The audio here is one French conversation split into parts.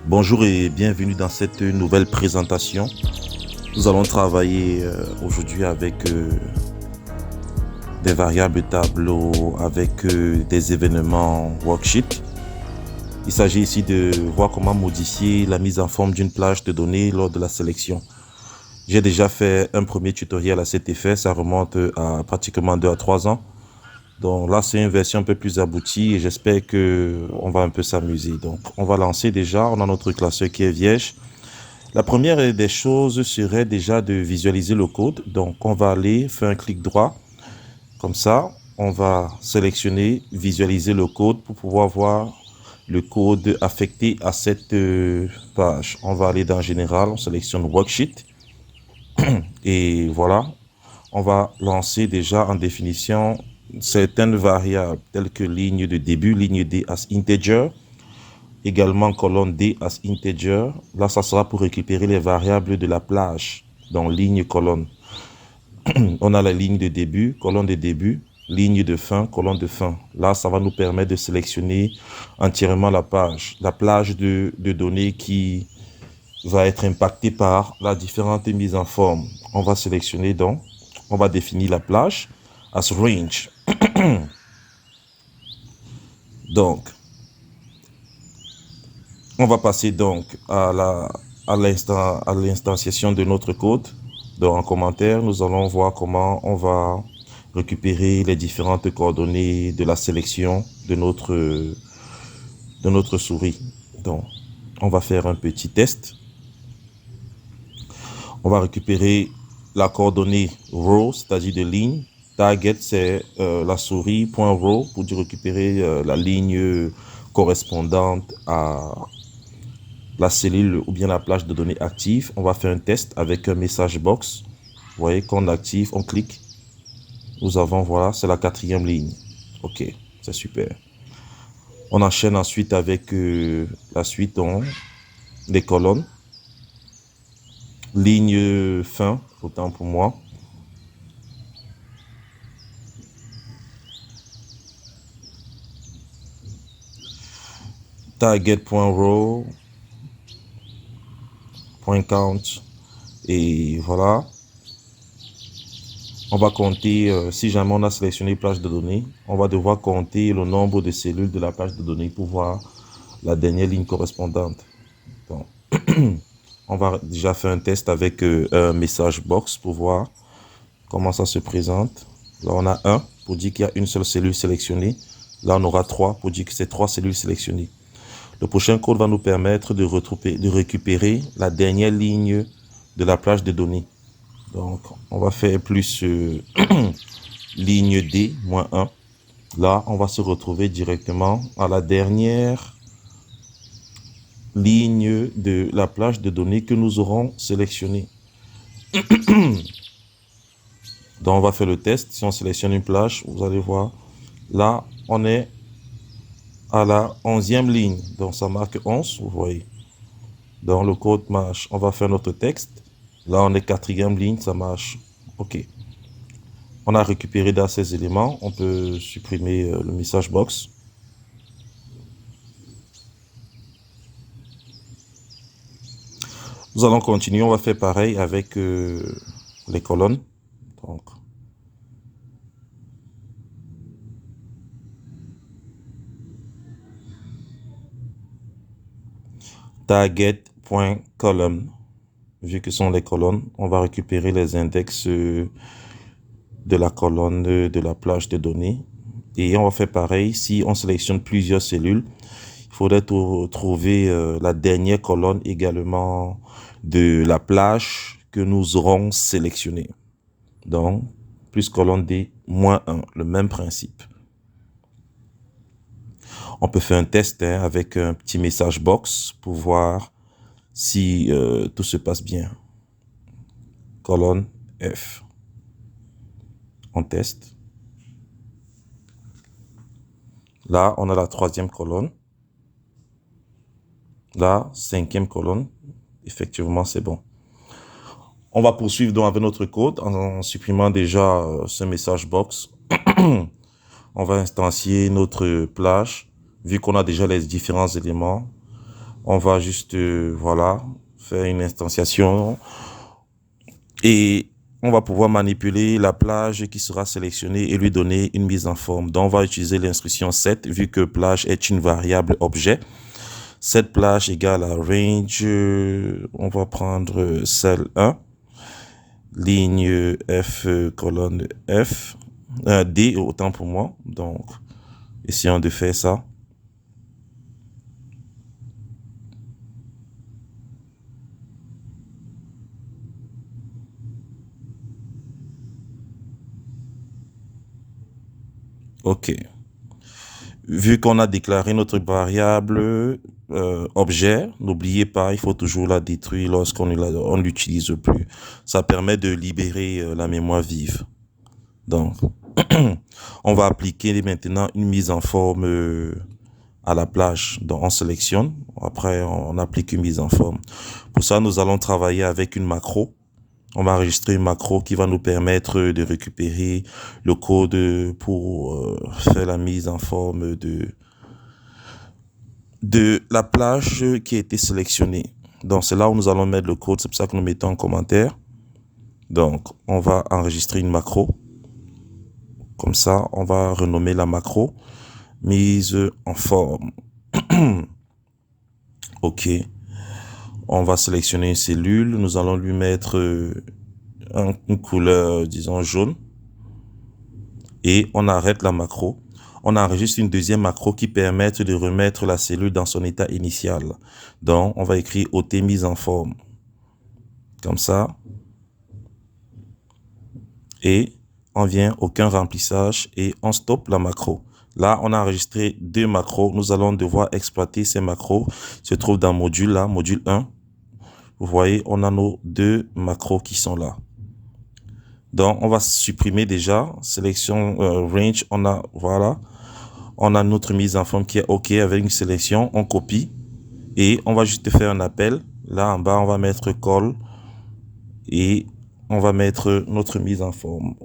Bonjour et bienvenue dans cette nouvelle présentation. Nous allons travailler aujourd'hui avec des variables tableaux, avec des événements worksheet. Il s'agit ici de voir comment modifier la mise en forme d'une plage de données lors de la sélection. J'ai déjà fait un premier tutoriel à cet effet, ça remonte à pratiquement 2 à 3 ans. Donc là, c'est une version un peu plus aboutie et j'espère que on va un peu s'amuser. Donc, on va lancer déjà. On a notre classeur qui est vierge. La première des choses serait déjà de visualiser le code. Donc, on va aller faire un clic droit. Comme ça, on va sélectionner, visualiser le code pour pouvoir voir le code affecté à cette page. On va aller dans Général, on sélectionne Worksheet. Et voilà, on va lancer déjà en définition certaines variables telles que ligne de début, ligne D as integer, également colonne D as integer. Là, ça sera pour récupérer les variables de la plage, donc ligne, colonne. On a la ligne de début, colonne de début, ligne de fin, colonne de fin. Là, ça va nous permettre de sélectionner entièrement la plage de données qui va être impactée par la différente mise en forme. On va sélectionner donc, on va définir la plage as range. Donc, on va passer donc à l'instanciation de notre code. Donc, en commentaire, nous allons voir comment on va récupérer les différentes coordonnées de la sélection de notre souris. Donc, on va faire un petit test. On va récupérer la coordonnée row, c'est-à-dire de ligne. Target, c'est la souris, point row, pour récupérer la ligne correspondante à la cellule ou bien la plage de données active. On va faire un test avec un message box. Vous voyez qu'on active, on clique. Nous avons, voilà, c'est la 4e ligne. Ok, c'est super. On enchaîne ensuite avec la suite, donc, les colonnes. Ligne fin, autant pour moi. Target.row, point count, et voilà. On va compter, si jamais on a sélectionné plage de données, on va devoir compter le nombre de cellules de la plage de données pour voir la dernière ligne correspondante. Donc, on va déjà faire un test avec un message box pour voir comment ça se présente. Là, on a 1 pour dire qu'il y a une seule cellule sélectionnée. Là, on aura 3 pour dire que c'est 3 cellules sélectionnées. Le prochain code va nous permettre de récupérer la dernière ligne de la plage de données. Donc, on va faire plus ligne D, moins 1. Là, on va se retrouver directement à la dernière ligne de la plage de données que nous aurons sélectionnée. Donc, on va faire le test. Si on sélectionne une plage, vous allez voir, là, on est à la 11e ligne. Donc, ça marque 11, vous voyez. Donc, le code marche. On va faire notre texte. Là, on est 4e ligne, ça marche. OK. On a récupéré dans ces éléments. On peut supprimer le message box. Nous allons continuer. On va faire pareil avec les colonnes. Donc, target.column. Vu que ce sont les colonnes, on va récupérer les index de la colonne de la plage de données. Et on va faire pareil. Si on sélectionne plusieurs cellules, il faudrait trouver la dernière colonne également de la plage que nous aurons sélectionnée. Donc, plus colonne D, moins 1, le même principe. On peut faire un test avec un petit message box pour voir si tout se passe bien. Colonne F. On teste. Là, on a la 3e colonne. Là, 5e colonne. Effectivement, c'est bon. On va poursuivre donc avec notre code en supprimant déjà ce message box. On va instancier notre plage. Vu qu'on a déjà les différents éléments, On va juste, voilà, faire une instantiation et on va pouvoir manipuler la plage qui sera sélectionnée et lui donner une mise en forme. Donc, on va utiliser l'instruction set vu que plage est une variable objet. Set plage égale à range, on va prendre cell 1, ligne F, colonne F, D autant pour moi. Donc, essayons de faire ça. OK. Vu qu'on a déclaré notre variable objet, n'oubliez pas, il faut toujours la détruire lorsqu'on ne l'utilise plus. Ça permet de libérer la mémoire vive. Donc, on va appliquer maintenant une mise en forme à la plage. Donc, on sélectionne. Après, on applique une mise en forme. Pour ça, nous allons travailler avec une macro. On va enregistrer une macro qui va nous permettre de récupérer le code pour faire la mise en forme de la plage qui a été sélectionnée. Donc, c'est là où nous allons mettre le code. C'est pour ça que nous mettons en commentaire. Donc, on va enregistrer une macro. Comme ça, on va renommer la macro mise en forme. OK. On va sélectionner une cellule. Nous allons lui mettre une couleur, disons, jaune. Et on arrête la macro. On enregistre une deuxième macro qui permet de remettre la cellule dans son état initial. Donc, on va écrire OT mise en forme. Comme ça. Et on vient aucun remplissage et on stoppe la macro. Là, on a enregistré deux macros. Nous allons devoir exploiter ces macros. Se trouve dans module là, module 1. Vous voyez, on a nos deux macros qui sont là. Donc, on va supprimer déjà. Sélection range, on a, voilà. On a notre mise en forme qui est OK avec une sélection. On copie et on va juste faire un appel. Là, en bas, on va mettre call et on va mettre notre mise en forme.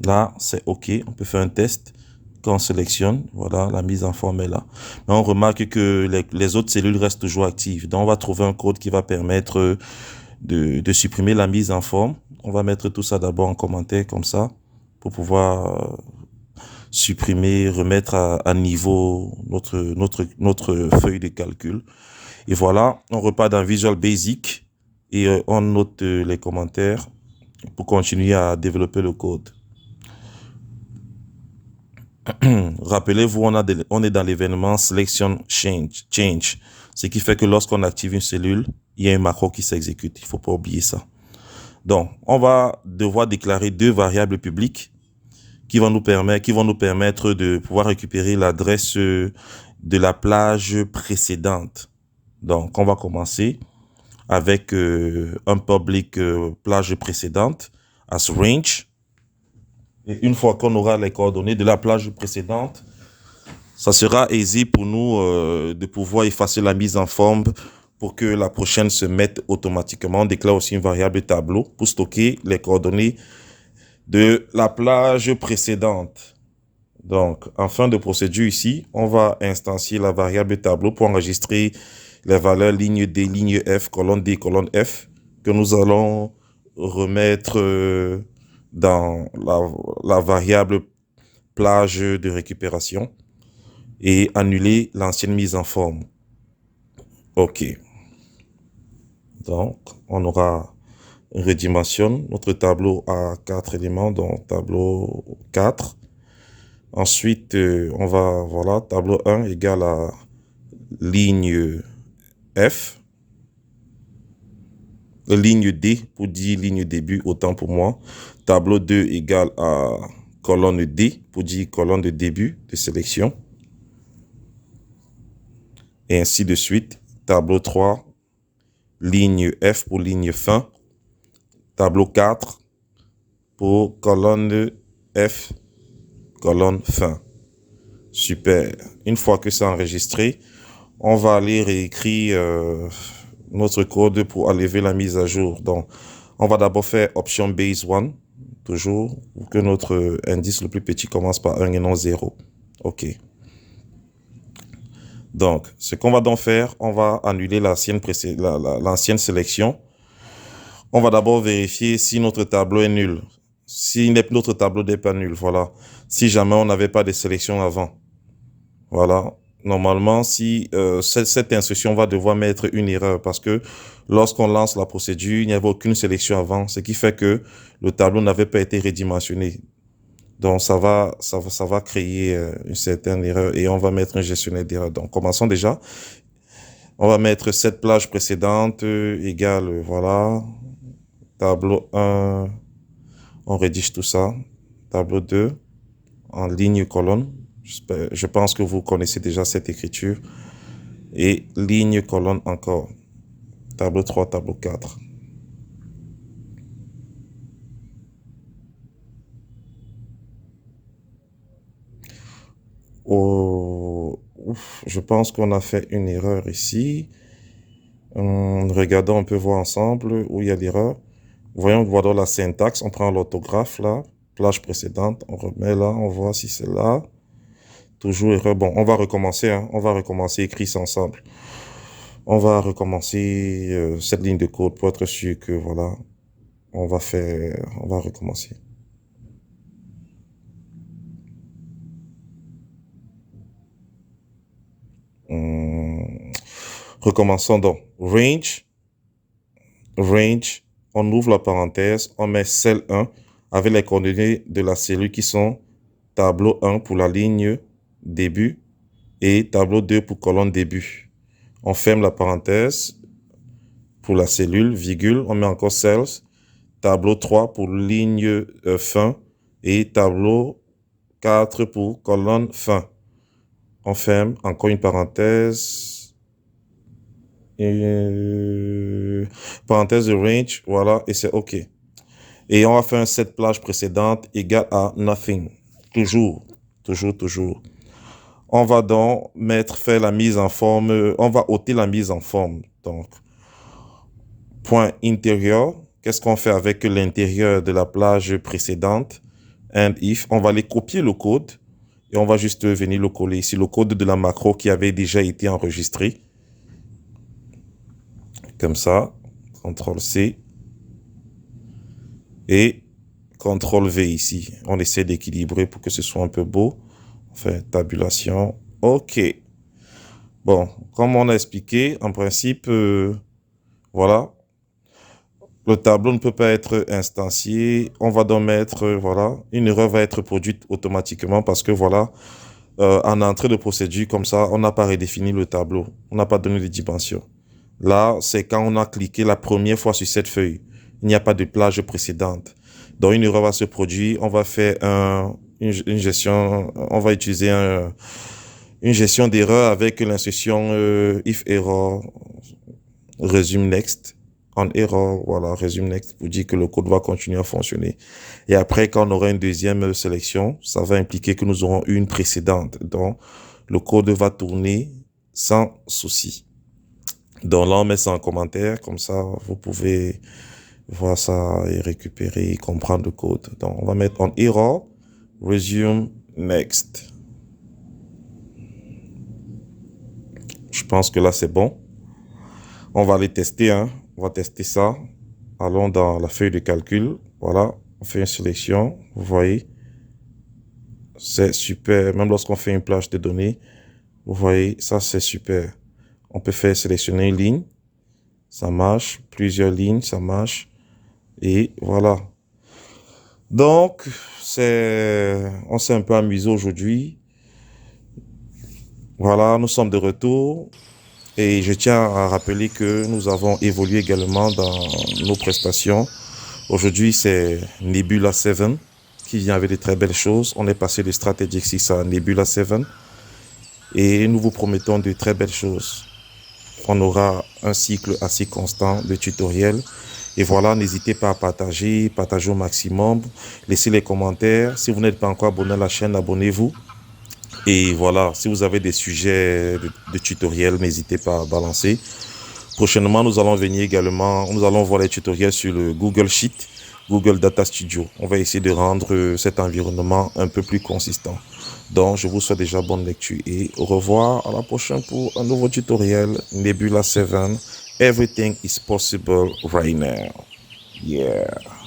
Là, c'est OK. On peut faire un test. Quand on sélectionne, voilà, la mise en forme est là. Mais on remarque que les autres cellules restent toujours actives. Donc, on va trouver un code qui va permettre de supprimer la mise en forme. On va mettre tout ça d'abord en commentaire comme ça pour pouvoir supprimer, remettre à niveau notre feuille de calcul. Et voilà, on repart dans Visual Basic et on note les commentaires pour continuer à développer le code. Rappelez-vous, on est dans l'événement Selection Change, ce qui fait que lorsqu'on active une cellule, il y a un macro qui s'exécute. Il ne faut pas oublier ça. Donc, on va devoir déclarer deux variables publiques qui vont nous permettre de pouvoir récupérer l'adresse de la plage précédente. Donc, on va commencer avec un public plage précédente as range. Et une fois qu'on aura les coordonnées de la plage précédente, ça sera aisé pour nous de pouvoir effacer la mise en forme pour que la prochaine se mette automatiquement. On déclare aussi une variable tableau pour stocker les coordonnées de la plage précédente. Donc, en fin de procédure ici, on va instancier la variable tableau pour enregistrer les valeurs ligne D, ligne F, colonne D, colonne F, que nous allons remettre dans la variable plage de récupération et annuler l'ancienne mise en forme. OK. Donc, on aura redimensionne notre tableau à 4 éléments, donc tableau 4. Ensuite, on va, voilà, tableau 1 égale à ligne F. Ligne D pour dire ligne début, autant pour moi. Tableau 2 égale à colonne D pour dire colonne de début de sélection. Et ainsi de suite. Tableau 3, ligne F pour ligne fin. Tableau 4 pour colonne F, colonne fin. Super. Une fois que c'est enregistré, on va aller réécrire notre code pour enlever la mise à jour. Donc, on va d'abord faire option base 1, toujours, pour que notre indice le plus petit commence par 1 et non 0. OK. Donc, ce qu'on va donc faire, on va annuler l'ancienne sélection. On va d'abord vérifier si notre tableau est nul. Si notre tableau n'est pas nul, voilà. Si jamais on n'avait pas de sélection avant. Voilà. Normalement, si cette instruction va devoir mettre une erreur parce que lorsqu'on lance la procédure, il n'y avait aucune sélection avant, ce qui fait que le tableau n'avait pas été redimensionné. Donc, ça va créer une certaine erreur et on va mettre un gestionnaire d'erreur. Donc, commençons déjà. On va mettre cette plage précédente égale, voilà, tableau 1, on rédige tout ça. Tableau 2, en ligne colonne. Je pense que vous connaissez déjà cette écriture. Et ligne colonne encore. Tableau 3, tableau 4. Oh, je pense qu'on a fait une erreur ici. Regardons, on peut voir ensemble où il y a l'erreur. Voyons voir la syntaxe. On prend l'orthographe là, plage précédente. On remet là, on voit si c'est là. Toujours erreur. Bon, on va recommencer. Hein. On va recommencer, écrire ça ensemble. On va recommencer cette ligne de code pour être sûr que voilà, on va recommencer. Recommençons donc. Range, on ouvre la parenthèse, on met cell 1 avec les coordonnées de la cellule qui sont tableau 1 pour la ligne début et tableau 2 pour colonne début. On ferme la parenthèse pour la cellule, virgule, on met encore cells, tableau 3 pour ligne fin et tableau 4 pour colonne fin. On ferme encore une parenthèse. Parenthèse de range, voilà, et c'est OK. Et on va faire un set plage précédente égale à nothing. Toujours. On va donc faire la mise en forme, on va ôter la mise en forme. Donc, point intérieur, qu'est-ce qu'on fait avec l'intérieur de la plage précédente? And if, on va aller copier le code et on va juste venir le coller ici, le code de la macro qui avait déjà été enregistré. Comme ça, CTRL-C et CTRL-V ici. On essaie d'équilibrer pour que ce soit un peu beau. Enfin, tabulation. OK. Bon, comme on a expliqué, en principe, voilà. Le tableau ne peut pas être instancié. On va donc mettre, voilà, une erreur va être produite automatiquement parce que, voilà, en entrée de procédure, comme ça, on n'a pas redéfini le tableau. On n'a pas donné de dimensions. Là, c'est quand on a cliqué la première fois sur cette feuille. Il n'y a pas de plage précédente. Donc, une erreur va se produire. On va faire une gestion, on va utiliser une gestion d'erreur avec l'instruction if error, resume next, on error, voilà, resume next pour dire que le code va continuer à fonctionner. Et après, quand on aura une deuxième sélection, ça va impliquer que nous aurons une précédente. Donc, le code va tourner sans souci. Donc là, on met ça en commentaire, comme ça, vous pouvez voir ça et récupérer et comprendre le code. Donc, on va mettre en error, resume next. Je pense que là, c'est bon. On va aller tester, hein. On va tester ça. Allons dans la feuille de calcul. Voilà, on fait une sélection. Vous voyez, c'est super. Même lorsqu'on fait une plage de données, vous voyez, ça, c'est super. On peut faire sélectionner une ligne, ça marche, plusieurs lignes, ça marche, et voilà. Donc, on s'est un peu amusé aujourd'hui. Voilà, nous sommes de retour, et je tiens à rappeler que nous avons évolué également dans nos prestations. Aujourd'hui, c'est Nebula 7 qui vient avec de très belles choses. On est passé de Strategic 6 à Nebula 7, et nous vous promettons de très belles choses. On aura un cycle assez constant de tutoriels. Et voilà, n'hésitez pas à partager au maximum. Laissez les commentaires. Si vous n'êtes pas encore abonné à la chaîne, abonnez-vous. Et voilà, si vous avez des sujets de tutoriels, n'hésitez pas à balancer. Prochainement, nous allons venir également, nous allons voir les tutoriels sur le Google Sheet. Google Data Studio. On va essayer de rendre cet environnement un peu plus consistant. Donc, je vous souhaite déjà bonne lecture et au revoir à la prochaine pour un nouveau tutoriel Nebula 7. Everything is possible right now. Yeah.